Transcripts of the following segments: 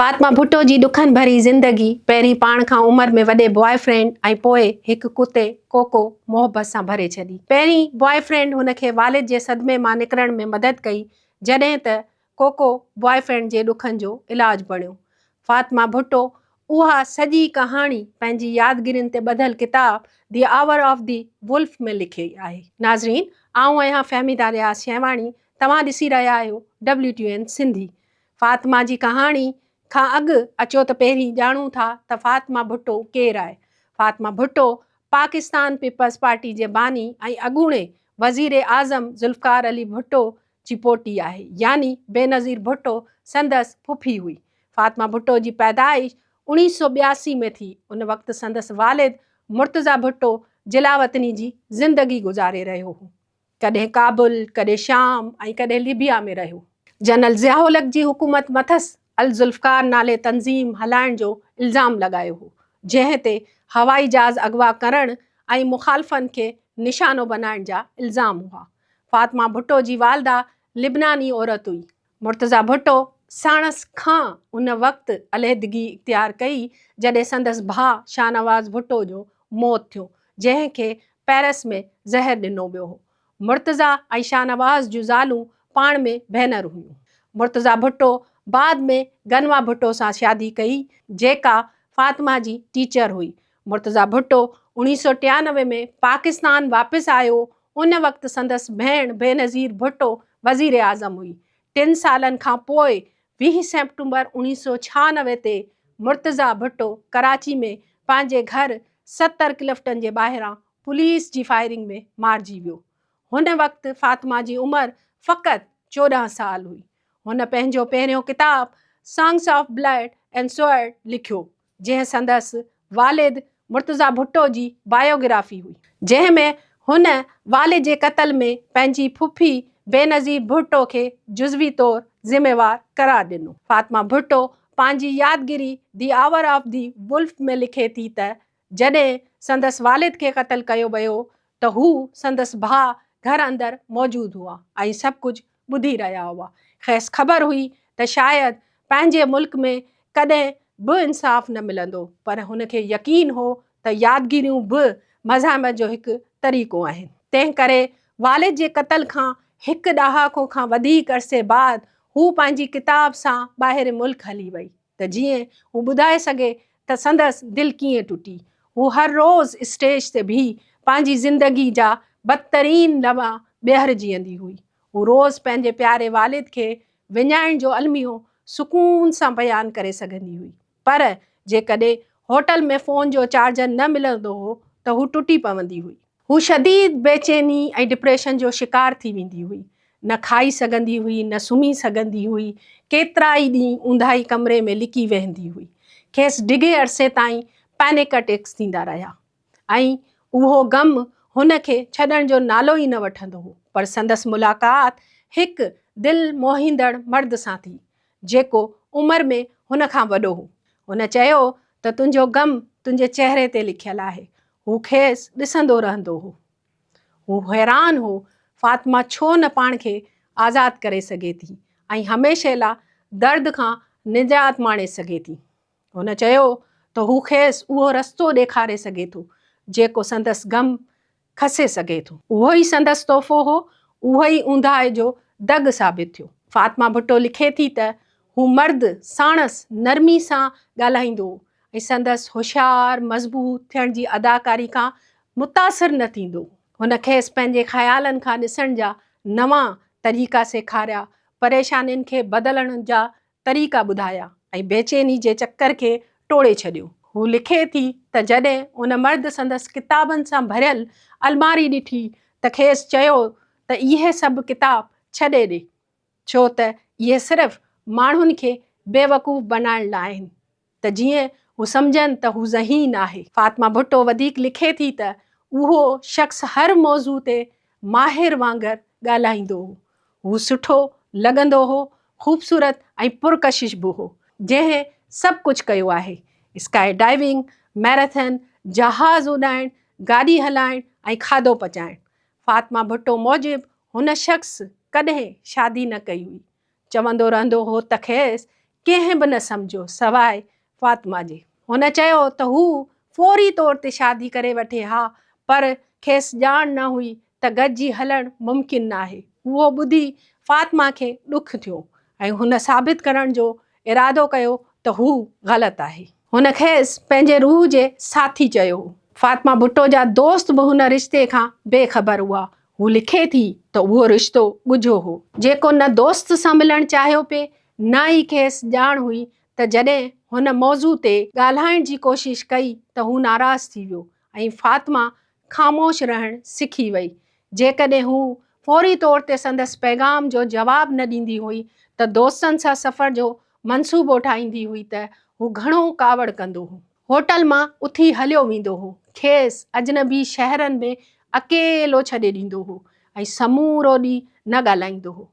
फातिमा भुट्टो जी ॾुखनि भरी ज़िंदगी पहिरीं पाण खां उमिरि में वॾे बॉयफ्रेंड ऐं पोइ हिकु कुते कोको मोहबत सां भरे छॾी। पहिरीं बॉयफ्रेंड हुनखे वालिद जे सदमे मां निकिरण में मदद कई, जॾहिं त कोको बॉयफ्रेंड जे ॾुखनि जो इलाजु बणियो। फातिमा भुट्टो उहा सॼी कहाणी पंहिंजी यादगिरियुनि ते ॿधल किताब दी आवर ऑफ दी वुल्फ में लिखी आहे। नाज़रीन, आऊं आहियां फ़हमीदा रियाज़ शेहवाणी, तव्हां ॾिसी रहिया आहियो WTN सिंधी। फातिमा जी कहाणी खां अॻु अचो त पहिरीं ॼाणूं था त फातिमा भुट्टो केरु आहे। फातिमा भुट्टो पाकिस्तान पीपल्स पार्टी जे बानी ऐं अॻूणे वज़ीर आज़म ज़ुल्फ़िकार अली भुट्टो जी पोटी आहे, यानी बेनज़ीर भुट्टो संदसि फुफी हुई। फातिमा भुट्टो जी पैदाइश 1982 में थी। उन वक़्तु संदसि वालिद मुर्तज़ा भुट्टो जिलावतनी जी ज़िंदगी गुज़ारे रहियो हो। कॾहिं काबुल, कॾहिं शाम ऐं कॾहिं लीबिया में रहियो। जनरल ज़ियाउल हक़ जी हुकूमत मथसि अल ज़ुल्फ़िकार नाले तंज़ीम हलाइण जो इल्ज़ाम लॻायो हो, जंहिं ते हवाई जहाज़ अगवा करण ऐं मुख़ालिफ़नि खे निशानो बनाइण जा इल्ज़ाम हुआ। फातिमा भुट्टो जी वालदा लिबनानी औरत हुई। मुर्तज़ा भुट्टो साणस खां उन वक़्तु अलहदगी इख्तियार कई जॾहिं संदसि भाउ शाहनवाज़ भुट्टो जो मौत थियो, जंहिंखे पेरिस में ज़हर ॾिनो वियो हो। मुर्तज़ा ऐं शाहनवाज़ जूं ज़ालूं पाण में भेनर हुयूं। मुर्तज़ा भुट्टो बाद में गनवा भुट्टो सां शादी कई, जेका फातिमा जी टीचर हुई। मुर्तज़ा भुट्टो 1993 में पाकिस्तान वापसि आयो। उन वक़्तु संदसि भेण बेनज़ीर भुट्टो वज़ीर आज़म हुई। 3 सालनि खां पोइ 20 सेप्टेम्बर 1996 ते मुर्तज़ा भुट्टो कराची में पंहिंजे घर 70 किलोमीटर जे ॿाहिरां पुलिस जी फायरिंग में मारिजी वियो। हुन वक़्तु फातिमा जी उमिरि फ़क़ति 14 साल हुई। हुन पंहिंजो पहिरियों किताबु songs of blood and sword लिखियो, जंहिं संदसि वालिद मुर्तज़ा भुट्टो जी बायोग्राफी हुई, जंहिं में हुन वालिद जे क़त्ल में पंहिंजी फुफी बेनज़ीर भुट्टो खे जुज़वी तौरु ज़िम्मेवार करार ॾिनो। फातिमा भुट्टो पंहिंजी यादगिरी दी आवर ऑफ दी वुल्फ में लिखे थी त जॾहिं संदसि वालिद खे क़त्ल कयो वियो त हू संदसि भाउ घर अंदरि मौजूदु हुआ ऐं सभु कुझु ॿुधी रहिया हुआ। खेसि ख़बर हुई त शायदि पंहिंजे मुल्क में कॾहिं बि इंसाफ़ न मिलंदो, पर हुनखे यकीन हो त यादगिरियूं बि मज़ाहमत जो हिकु तरीक़ो आहिनि। तंहिं करे वालिद जे क़त्ल खां हिकु ॾहाको खां वधीक अरसे बाद हू पंहिंजी किताब सां ॿाहिरि मुल्क हली वई त जीअं हू ॿुधाए सघे त संदसि दिलि कीअं टुटी। हू हर रोज़ स्टेज ते बीही पंहिंजी ज़िंदगी जा बदतरीन लम्हा ॿीहर जीअंदी हुई। हू रोज़ पंहिंजे प्यारे वालिद खे विञाइण जो अलमियो सुकून सां बयानु करे सघंदी हुई, पर जेकॾहिं होटल में फ़ोन जो चार्जर न मिलंदो हो त हू टुटी पवंदी हुई। हू शदीद बेचैनी ऐं डिप्रेशन जो शिकार थी वेंदी हुई। न खाई सघंदी हुई, न सुम्ही सघंदी हुई। केतिरा ई ॾींहं ऊंदाही कमरे में लिकी वेंदी हुई। खेसि डिघे अरसे ताईं पैनिक अटैक्स थींदा रहिया ऐं उहो ग़म हुनखे छॾण जो नालो ई न वठंदो हो। पर संदसि मुलाक़ात हिकु दिलि मोहींदड़ मर्द सां थी, जेको उमिरि में हुन खां वॾो हो। हुन चयो त तुंहिंजो ग़म तुंहिंजे चहिरे ते लिखियलु आहे। हू खेसि ॾिसंदो रहंदो हो। हू हैरान हो फातिमा छो न पाण खे आज़ादु करे सघे थी ऐं हमेशह लाइ दर्द खां निजात माणे सघे थी। हुन चयो त हू खेसि उहो रस्तो ॾेखारे सघे थो जेको संदसि ग़म खसे सघे थो। उहो ई संदसि तोहफ़ो हो, उहो ई ऊंदाहे जो दग साबित थियो। फातिमा भुट्टो लिखे थी त हू मर्द साणसि नरमी सां ॻाल्हाईंदो ऐं संदसि होशियारु मज़बूत थियण जी अदाकारी खां मुतासिर न थींदो। हुन खेसि पंहिंजे ख़्यालनि खां ॾिसण जा नवां तरीक़ा सेखारिया, परेशानियुनि खे बदिलण जा तरीक़ा ॿुधाया ऐं बेचैनी जे चकर खे टोड़े छॾियो। हू लिखे थी त जॾहिं उन मर्द संदसि किताबनि सां भरियल अलमारी ॾिठी त खेसि चयो त इहे सभु किताब छॾे ॾे, छो त इहे सिर्फ़ु माण्हुनि खे बेवकूफ़ बनाइण लाइ आहिनि त जीअं हू सम्झनि त हू ज़हीन आहे। फातिमा भुट्टो वधीक लिखे थी त उहो शख़्स हर मौज़ू ते माहिर वांगुरु ॻाल्हाईंदो हो। हू सुठो लॻंदो हो, ख़ूबसूरत ऐं पुरकशिश बि हो, जंहिं सभु कुझु कयो आहे। स्काई डाइविंग, मैराथन, जहाज़ उॾाइण, गाॾी हलाइण ऐं खाधो पचाइण। फातिमा भुट्टो मूजिबि हुन शख़्स कॾहिं शादी न कई हुई। चवंदो रहंदो हो त खेसि कंहिं बि न सम्झो सवाइ फ़ातिमा जे। हुन चयो त हू फौरी तौर ते शादी करे वठे हा, पर खेसि ॼाण न हुई त गॾिजी हलणु मुमकिन न आहे। उहो ॿुधी फ़ातिमा खे ॾुख थियो ऐं हुन साबित करण जो इरादो कयो त हू ग़लति आहे। हुन खेसि पंहिंजे रूह जे साथी चयो। फ़ातिमा भुट्टो जा दोस्त बि हुन रिश्ते खां बेख़बर हुआ। हू लिखे थी त उहो रिश्तो ॻुझो हो, जेको न दोस्त सां मिलणु चाहियो पिए, न ई खेसि ॼाण हुई त जॾहिं हुन मौज़ू ते ॻाल्हाइण जी कोशिश कई त हू नाराज़ थी वियो ऐं फ़ातिमा ख़ामोश रहणु सिखी वई। जेकॾहिं हू फौरी तौर ते संदसि पैगाम जो जवाबु न ॾींदी हुई त दोस्तनि सां सफ़र जो मंसूबो ठाहींदी हुई त हू घणो कावड़ कंदो हो। होटल मां उथी हलियो वेंदो हो, खेसि अजनबी शहरनि में अकेलो छॾे ॾींदो हो ऐं समूरो ॾींहुं न ॻाल्हाईंदो हो।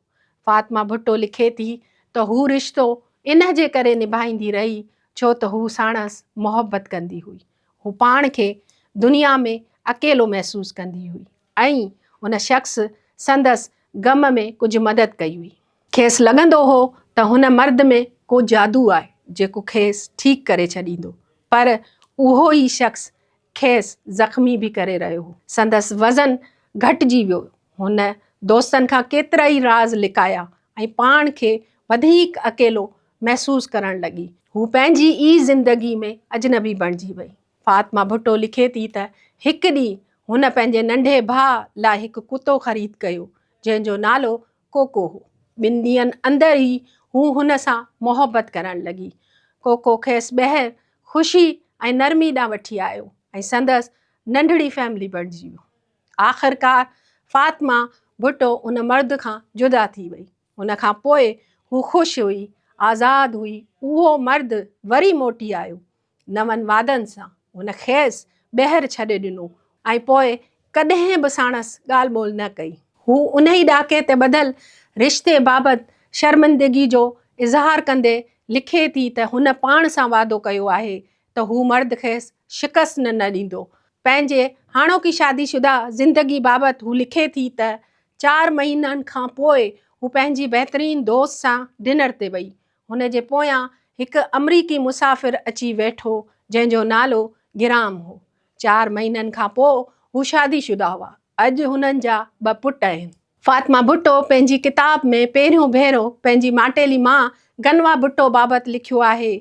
फ़ातिमा भुट्टो लिखे थी त हू रिश्तो इन जे करे निभाईंदी रही छो त हू साणसि मोहबत कंदी हुई। हू पाण खे दुनिया में अकेलो महसूसु कंदी हुई ऐं उन शख़्स संदसि ग़म में कुझु मदद कई हुई। खेसि लॻंदो हो त हुन मर्द में को जादू आहे जेको खेसि ठीकु करे छॾींदो, पर उहो ई शख़्स खेसि ज़ख़्मी बि करे रहियो हो। संदसि वज़न घटिजी वियो। हुन दोस्तनि खां केतिरा ई राज़ लिकाया ऐं पाण खे वधीक अकेलो महसूसु करणु लॻी। हू पंहिंजी ई ज़िंदगी में अजनबी बणिजी वई। फ़ातिमा भुट्टो लिखे थी त हिकु ॾींहुं हुन पंहिंजे नंढे भाउ लाइ हिकु कुतो ख़रीद कयो जंहिंजो नालो कोको हो। 2 ॾींहंनि अंदरि ई हू हुन सां मोहबत करणु लॻी। कोको खेसि ॿाहिरि ख़ुशी ऐं नरमी ॾांहुं वठी आयो ऐं संदसि नंढड़ी फैमिली बणिजी वियो। आख़िरकार फ़ातिमा भुट्टो उन मर्द खां जुदा थी वई। उन खां पोइ हू ख़ुशि हुई, आज़ादु हुई। उहो मर्द वरी मोटी आयो नवनि वादनि सां। हुन खेसि ॿाहिरि छॾे ॾिनो ऐं पोइ कॾहिं बि साणसि ॻाल्हि ॿोल न कई। हू उन ई ॾाके ते ॿधल रिश्ते बाबति शर्मिंदगी जो इज़हार कंदे लिखे थी त हुन पाण सां वादो कयो आहे त हू मर्द खेसि शिकस्त न ॾींदो। पंहिंजे हाणोकी शादीशुदा ज़िंदगी बाबति हू लिखे थी त 4 महीननि खां पोइ हू पंहिंजी बहितरीन दोस्त सां डिनर ते वई। हुन जे पोयां हिकु अमरीकी मुसाफ़िर अची वेठो जंहिंजो नालो गिराम हो। 4 महीननि खां पोइ हू शादीशुदा हुआ। अॼु हुननि जा 2 पुट आहिनि। फ़ातिमा भुट्टो पंहिंजी किताब में पहिरियों भेरो पंहिंजी माटेली मां गनवा भुट्टो बाबति लिखियो आहे।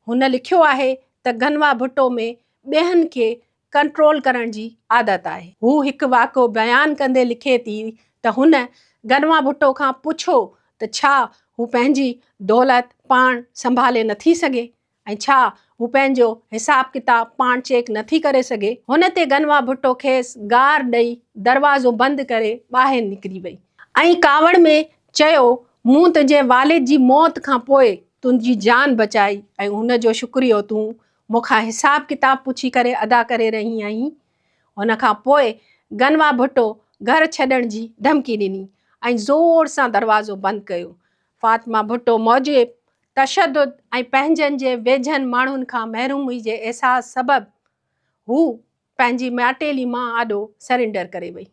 हुन लिखियो आहे त गनवा भुट्टो में ॿियनि खे कंट्रोल करण जी आदत आहे। हू हिकु वाक़ियो बयानु कंदे लिखे थी त हुन गनवा भुट्टो खां पुछो त छा हू पंहिंजी दौलत पाण संभाले नथी सघे ऐं छा हू पंहिंजो हिसाब किताब पाण चेक नथी करे सघे। हुन ते गनवा भुट्टो खेसि गार ॾेई दरवाज़ो बंदि करे ॿाहिरि निकिरी वई ऐं कावड़ में चयो, मूं तुंहिंजे वालिद जी मौत खां पोइ तुंहिंजी जान बचाई ऐं हुन जो शुक्रियो तूं मूंखां हिसाब किताब पुछी करे अदा करे रही आहीं। हुन खां पोइ गनवा भुट्टो घर छॾण जी धमकी ॾिनी ऐं ज़ोर सां दरवाज़ो बंदि कयो। फ़ातिमा भुट्टो मौजिब तशदुद ऐं पंहिंजनि जे वेझनि माण्हुनि खां महरूमी जे अहसास सबबि हू पंहिंजी माटेली मां आॾो सरेंडर करे वई।